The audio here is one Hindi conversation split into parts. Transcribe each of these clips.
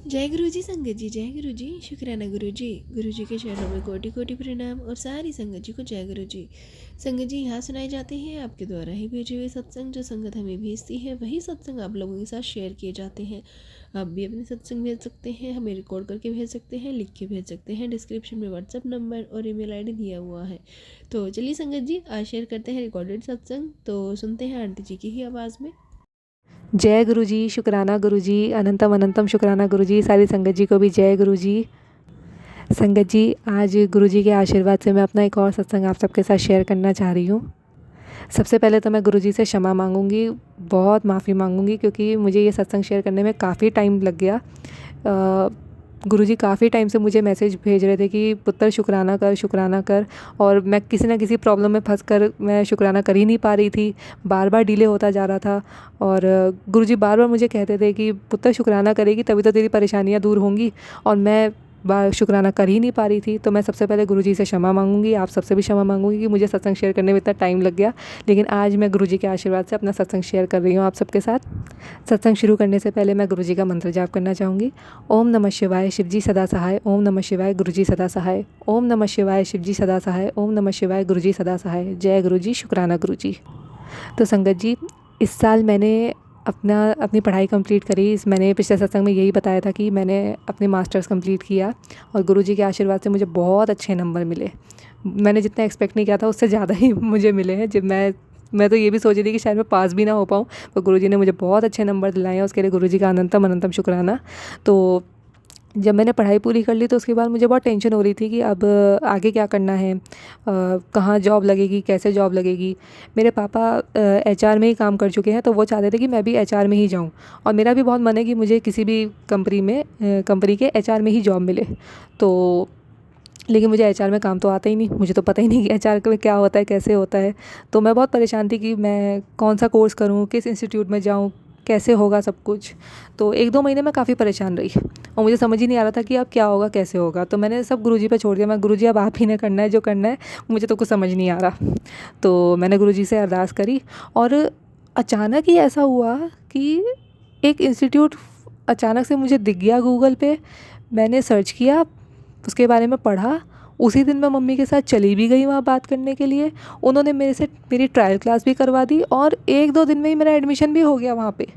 जय गुरु जी संगत जी, जय गुरु जी। शुक्राना गुरु जी के चरणों में कोटि कोटि प्रणाम और सारी संगत जी को जय गुरु जी। संगत जी, यहाँ सुनाए जाते हैं आपके द्वारा ही भेजे हुए सत्संग। जो संगत हमें भेजती है वही सत्संग आप लोगों के साथ शेयर किए जाते हैं। आप भी अपने सत्संग भेज सकते हैं, हमें रिकॉर्ड करके भेज सकते हैं, लिख के भेज सकते हैं। डिस्क्रिप्शन में व्हाट्सअप नंबर और ईमेल आईडी दिया हुआ है। तो चलिए संगत जी, आज शेयर करते हैं रिकॉर्डेड सत्संग। तो सुनते हैं आंटी जी की ही आवाज़ में। जय गुरु जी, शुक्राना गुरु जी, अनंतम अनंतम शुक्राना गुरु जी। सारी संगत जी को भी जय गुरु जी। संगत जी, आज गुरु जी के आशीर्वाद से मैं अपना एक और सत्संग आप सबके साथ शेयर करना चाह रही हूँ। सबसे पहले तो मैं गुरु जी से क्षमा मांगूंगी, बहुत माफ़ी मांगूंगी, क्योंकि मुझे ये सत्संग शेयर करने में काफ़ी टाइम लग गया। गुरुजी काफ़ी टाइम से मुझे मैसेज भेज रहे थे कि पुत्र शुक्राना कर, और मैं किसी ना किसी प्रॉब्लम में फंस कर मैं शुक्राना कर ही नहीं पा रही थी। बार बार डिले होता जा रहा था और गुरुजी बार बार मुझे कहते थे कि पुत्र शुक्राना करेगी तभी तो तेरी परेशानियाँ दूर होंगी, और मैं शुक्राना कर ही नहीं पा रही थी। तो मैं सबसे पहले गुरुजी से क्षमा मांगूंगी, आप सबसे भी क्षमा मांगूंगी कि मुझे सत्संग शेयर करने में इतना टाइम लग गया। लेकिन आज मैं गुरुजी के आशीर्वाद से अपना सत्संग शेयर कर रही हूँ आप सबके साथ। सत्संग शुरू करने से पहले मैं गुरुजी का मंत्र जाप करना चाहूँगी। ओम नमः शिवाय, शिवजी सदा सहाय। ओम नमः शिवाय, गुरुजी सदा सहाय। ओम नमः शिवाय, शिवजी सदा सहाय। ओम नमः शिवाय, गुरुजी सदा सहाय। जय गुरुजी, शुक्राना गुरुजी। तो संगत जी, इस साल मैंने अपनी पढ़ाई कंप्लीट करी। मैंने पिछले सत्संग में यही बताया था कि मैंने अपने मास्टर्स कंप्लीट किया और गुरुजी के आशीर्वाद से मुझे बहुत अच्छे नंबर मिले। मैंने जितना एक्सपेक्ट नहीं किया था उससे ज़्यादा ही मुझे मिले हैं। जब मैं तो ये भी सोच रही थी कि शायद मैं पास भी ना हो पाऊँ, पर गुरुजी ने मुझे बहुत अच्छे नंबर दिलाए हैं। उसके लिए गुरुजी का अनंतम अनंतम शुक्राना। तो जब मैंने पढ़ाई पूरी कर ली तो उसके बाद मुझे बहुत टेंशन हो रही थी कि अब आगे क्या करना है, कहाँ जॉब लगेगी, कैसे जॉब लगेगी। मेरे पापा एचआर में ही काम कर चुके हैं, तो वो चाहते थे कि मैं भी एचआर में ही जाऊँ, और मेरा भी बहुत मन है कि मुझे किसी भी कंपनी के एचआर में ही जॉब मिले। तो लेकिन मुझे एचआर में काम तो आता ही नहीं, मुझे तो पता ही नहीं कि एचआर में क्या होता है, कैसे होता है। तो मैं बहुत परेशान थी कि मैं कौन सा कोर्स करूँ, किस इंस्टीट्यूट में जाऊँ, कैसे होगा सब कुछ। तो 1-2 महीने मैं काफ़ी परेशान रही और मुझे समझ ही नहीं आ रहा था कि अब क्या होगा, कैसे होगा। तो मैंने सब गुरुजी पे छोड़ दिया। मैं गुरुजी, अब आप ही ने करना है जो करना है, मुझे तो कुछ समझ नहीं आ रहा। तो मैंने गुरुजी से अरदास करी और अचानक ही ऐसा हुआ कि एक इंस्टीट्यूट अचानक से मुझे दिख गया गूगल पे। मैंने सर्च किया, उसके बारे में पढ़ा। उसी दिन मैं मम्मी के साथ चली भी गई वहाँ बात करने के लिए। उन्होंने मेरे से मेरी ट्रायल क्लास भी करवा दी और 1-2 दिन में ही मेरा एडमिशन भी हो गया वहाँ पे।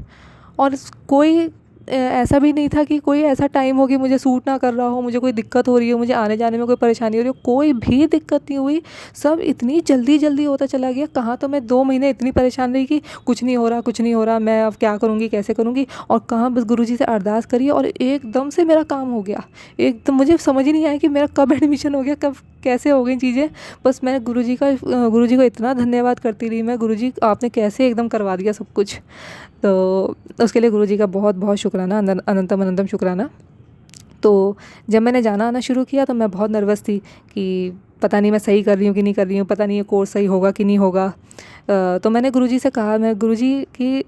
और कोई ऐसा भी नहीं था कि कोई ऐसा टाइम हो कि मुझे सूट ना कर रहा हो, मुझे कोई दिक्कत हो रही हो, मुझे आने जाने में कोई परेशानी हो रही हो, कोई भी दिक्कत नहीं हुई। सब इतनी जल्दी जल्दी होता चला गया। कहाँ तो मैं 2 महीने इतनी परेशान रही कि कुछ नहीं हो रहा, कुछ नहीं हो रहा, मैं अब क्या करूँगी, कैसे करूँगी। और कहाँ बस गुरुजी से अरदास करी और एकदम से मेरा काम हो गया। एकदम मुझे समझ ही नहीं आया कि मेरा कब एडमिशन हो गया, कब कैसे हो गई चीज़ें। बस मैं गुरुजी को इतना धन्यवाद करती रही। मैं, गुरुजी आपने कैसे एकदम करवा दिया सब कुछ। तो उसके लिए गुरुजी का बहुत बहुत शुक्राना, अनंतम अनंतम शुक्राना। तो जब मैंने जाना आना शुरू किया तो मैं बहुत नर्वस थी कि पता नहीं मैं सही कर रही हूँ कि नहीं कर रही हूँ, पता नहीं ये कोर्स सही होगा कि नहीं होगा। तो मैंने गुरुजी से कहा, मैं गुरुजी कि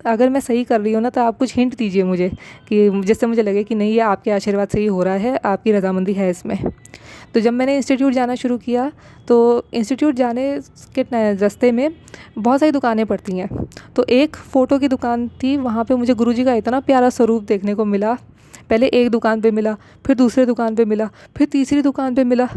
अगर मैं सही कर रही हूँ ना तो आप कुछ हिंट दीजिए मुझे, कि जिससे मुझे लगे कि नहीं, ये आपके आशीर्वाद से ही हो रहा है, आपकी रज़ामंदी है इसमें। तो जब मैंने इंस्टीट्यूट जाना शुरू किया तो इंस्टीट्यूट जाने के रास्ते में बहुत सारी दुकानें पड़ती हैं। तो एक फ़ोटो की दुकान थी, वहाँ पे मुझे गुरुजी का इतना प्यारा स्वरूप देखने को मिला। पहले एक दुकान पे मिला, फिर दूसरे दुकान पे मिला, फिर तीसरी दुकान पे मिला।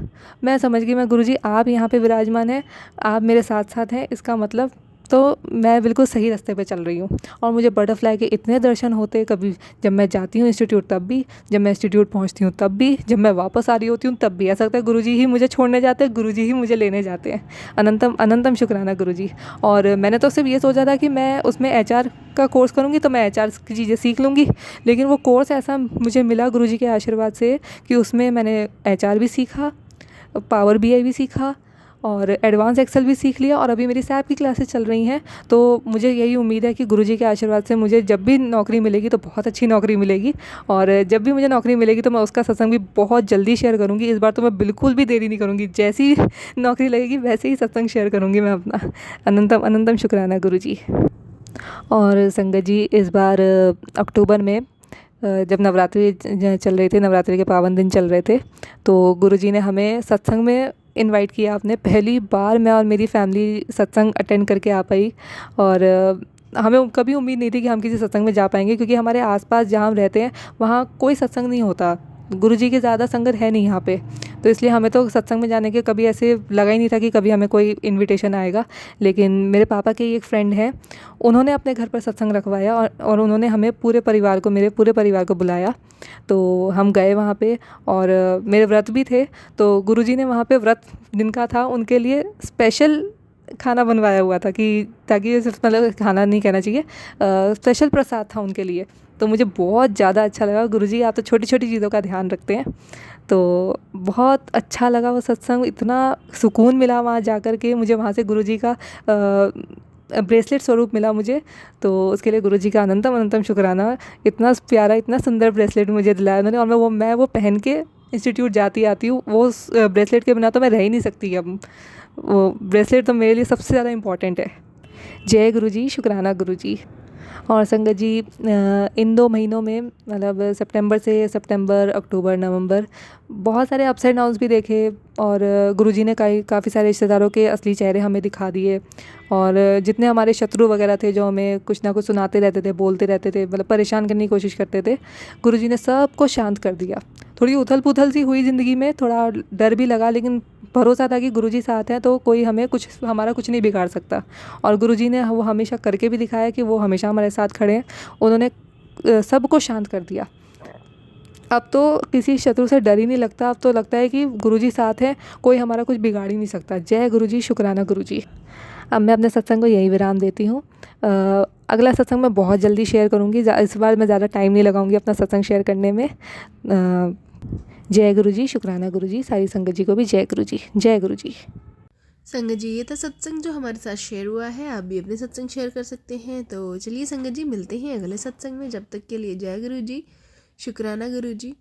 मैं समझ गई, मैं, गुरुजी आप यहाँ पे विराजमान हैं, आप मेरे साथ साथ हैं, इसका मतलब तो मैं बिल्कुल सही रास्ते पे चल रही हूँ। और मुझे बटरफ्लाई के इतने दर्शन होते, कभी जब मैं जाती हूँ इंस्टीट्यूट तब भी, जब मैं इंस्टीट्यूट पहुँचती हूँ तब भी, जब मैं वापस आ रही होती हूँ तब भी। ऐसा लगता है गुरुजी ही मुझे छोड़ने जाते हैं, गुरुजी ही मुझे लेने जाते हैं। अनंतम अनंतम शुक्राना गुरुजी। और मैंने तो सिर्फ ये सोचा था कि मैं उसमें एचआर का कोर्स करूँगी तो मैं एचआर की चीज़ें सीख लूँगी। लेकिन वो कोर्स ऐसा मुझे मिला गुरुजी के आशीर्वाद से कि उसमें मैंने एचआर भी सीखा, पावर बीआई भी सीखा और एडवांस एक्सेल भी सीख लिया, और अभी मेरी सैप की क्लासेस चल रही हैं। तो मुझे यही उम्मीद है कि गुरुजी के आशीर्वाद से मुझे जब भी नौकरी मिलेगी तो बहुत अच्छी नौकरी मिलेगी, और जब भी मुझे नौकरी मिलेगी तो मैं उसका सत्संग भी बहुत जल्दी शेयर करूँगी। इस बार तो मैं बिल्कुल भी देरी नहीं करूँगी, जैसी नौकरी लगेगी वैसे ही सत्संग शेयर करूँगी मैं अपना। अनंतम अनंतम शुक्राना गुरुजी। और संगत जी, इस बार अक्टूबर में जब नवरात्रि चल रहे थे, नवरात्रि के पावन दिन चल रहे थे, तो गुरुजी ने हमें सत्संग में इनवाइट किया। आपने, पहली बार मैं और मेरी फैमिली सत्संग अटेंड करके आ पाई। और हमें कभी उम्मीद नहीं थी कि हम किसी सत्संग में जा पाएंगे, क्योंकि हमारे आसपास जहाँ हम रहते हैं वहाँ कोई सत्संग नहीं होता, गुरुजी की ज़्यादा संगत है नहीं यहाँ पे। तो इसलिए हमें तो सत्संग में जाने के कभी ऐसे लगा ही नहीं था कि कभी हमें कोई इनविटेशन आएगा। लेकिन मेरे पापा के एक फ्रेंड हैं, उन्होंने अपने घर पर सत्संग रखवाया और उन्होंने हमें पूरे परिवार को, मेरे पूरे परिवार को बुलाया। तो हम गए वहाँ पे और मेरे व्रत भी थे, तो गुरुजी ने वहाँ पे व्रत जिनका था उनके लिए स्पेशल खाना बनवाया हुआ था, कि ताकि सिर्फ मतलब खाना नहीं कहना चाहिए, स्पेशल प्रसाद था उनके लिए। तो मुझे बहुत ज़्यादा अच्छा लगा। गुरुजी आप तो छोटी छोटी चीज़ों का ध्यान रखते हैं। तो बहुत अच्छा लगा वो सत्संग, इतना सुकून मिला वहाँ जा कर के। मुझे वहाँ से गुरुजी का ब्रेसलेट स्वरूप मिला मुझे, तो उसके लिए गुरुजी का अनंतम अनंतम शुक्राना। इतना प्यारा, इतना सुंदर ब्रेसलेट मुझे दिलाया उन्होंने, और मैं वो पहन के इंस्टीट्यूट जाती आती हूँ। वो ब्रेसलेट के बिना तो मैं रह ही नहीं सकती अब। वो ब्रेसलेट तो मेरे लिए सबसे ज़्यादा इम्पॉर्टेंट है। जय गुरुजी, शुक्राना गुरुजी। और संगत जी, इन 2 महीनों में मतलब सितंबर, अक्टूबर, नवंबर बहुत सारे अप्स एंड डाउन्स भी देखे, और गुरुजी ने काफ़ी सारे रिश्तेदारों के असली चेहरे हमें दिखा दिए। और जितने हमारे शत्रु वगैरह थे जो हमें कुछ ना कुछ सुनाते रहते थे, बोलते रहते थे, मतलब परेशान करने की कोशिश करते थे, गुरुजी ने सबको शांत कर दिया। थोड़ी उथल पुथल सी हुई ज़िंदगी में, थोड़ा डर भी लगा, लेकिन भरोसा था कि गुरुजी साथ हैं तो कोई हमारा कुछ नहीं बिगाड़ सकता। और गुरुजी ने वो हमेशा करके भी दिखाया कि वो हमेशा हमारे साथ खड़े हैं। उन्होंने सबको शांत कर दिया। अब तो किसी शत्रु से डर ही नहीं लगता। अब तो लगता है कि गुरुजी साथ हैं, कोई हमारा कुछ बिगाड़ ही नहीं सकता। जय गुरुजी, शुक्राना गुरुजी। अब मैं अपने सत्संग को यही विराम देती हूँ। अगला सत्संग मैं बहुत जल्दी शेयर करूँगी। इस बार मैं ज़्यादा टाइम नहीं लगाऊंगी अपना सत्संग शेयर करने में। जय गुरुजी, शुक्राना गुरुजी। सारी संगत जी को भी जय गुरुजी, जय गुरुजी। संगत जी, ये था सत्संग जो हमारे साथ शेयर हुआ है। आप भी अपने सत्संग शेयर कर सकते हैं। तो चलिए संगत जी, मिलते हैं अगले सत्संग में। जब तक के लिए जय गुरु जी, शुक्राना गुरु जी।